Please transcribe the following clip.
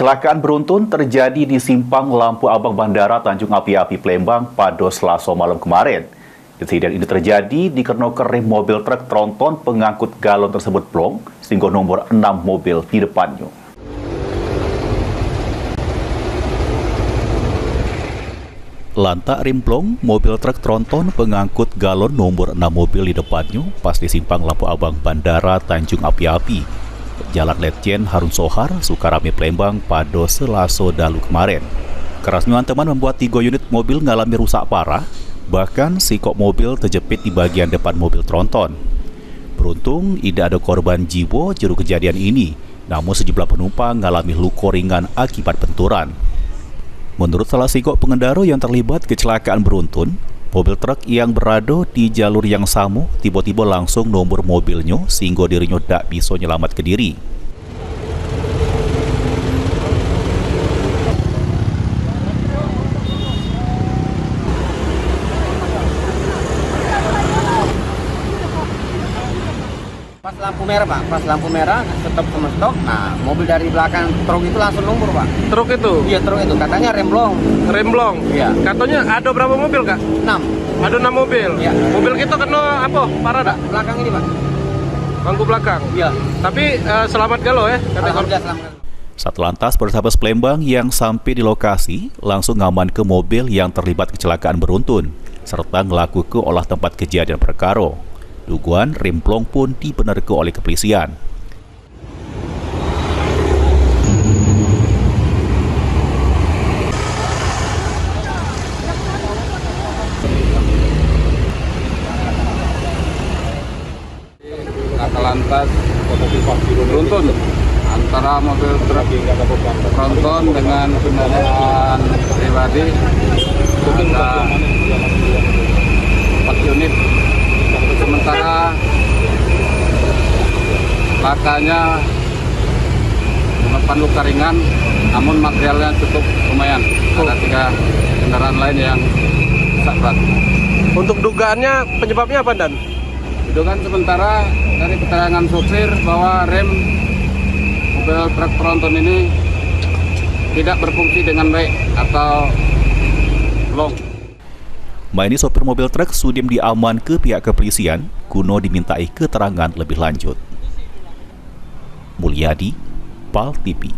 Kecelakaan beruntun terjadi di simpang lampu abang Bandara Tanjung Api-Api Palembang pada Selasa malam kemarin. Insiden ini terjadi dikarenakan rem mobil truk tronton pengangkut galon tersebut blong sehingga nomor 6 mobil di depannya. Lantak rem blong, mobil truk tronton pengangkut galon nomor 6 mobil di depannya pas di simpang lampu abang Bandara Tanjung Api-Api, Jalan Letjen Harun Sohar, Sukarame, Palembang pada Selasa dalu kemarin. Kerasnya hantaman membuat 3 unit mobil mengalami rusak parah, bahkan si kok mobil terjepit di bagian depan mobil tronton. Beruntung tidak ada korban jiwa juru kejadian ini, namun sejumlah penumpang mengalami luka ringan akibat benturan. Menurut salah sikok pengendara yang terlibat kecelakaan beruntun, mobil truk yang berada di jalur yang sama tiba-tiba langsung nomor mobilnya sehingga dirinya tak bisa menyelamat ke diri. Pas lampu merah, Pak. Pas lampu merah, stop sama stop. Nah, mobil dari belakang truk itu langsung lumpuh, Pak. Truk itu? Iya, truk itu. Katanya rem blong. Rem blong? Iya. Katanya ada berapa mobil, Kak? 6. Ada 6 mobil? Iya. Mobil kita kena apa? Parah tak? Belakang ini, Pak. Bangku belakang? Iya. Tapi selamat galo ya? Alhamdulillah, selamat. Satlantas Polrestabes Palembang yang sampai di lokasi langsung ngaman ke mobil yang terlibat kecelakaan beruntun, serta ngelaku ke olah tempat kejadian perkara. Dugaan rem blong pun dibenarkan oleh kepolisian. Lantas beruntun antara mobil truk tronton dengan kendaraan pribadi, ada 4 unit. Sementara lakanya menepan luka ringan, namun materialnya cukup lumayan. Ada 3 kendaraan lain yang rusak berat. Untuk dugaannya penyebabnya apa, Dan? Dugaan sementara dari keterangan sopir bahwa rem mobil truk tronton ini tidak berfungsi dengan baik atau blong. Maini sopir mobil truk sudah diaman ke pihak kepolisian guna dimintai keterangan lebih lanjut. Mulyadi, PAL TV.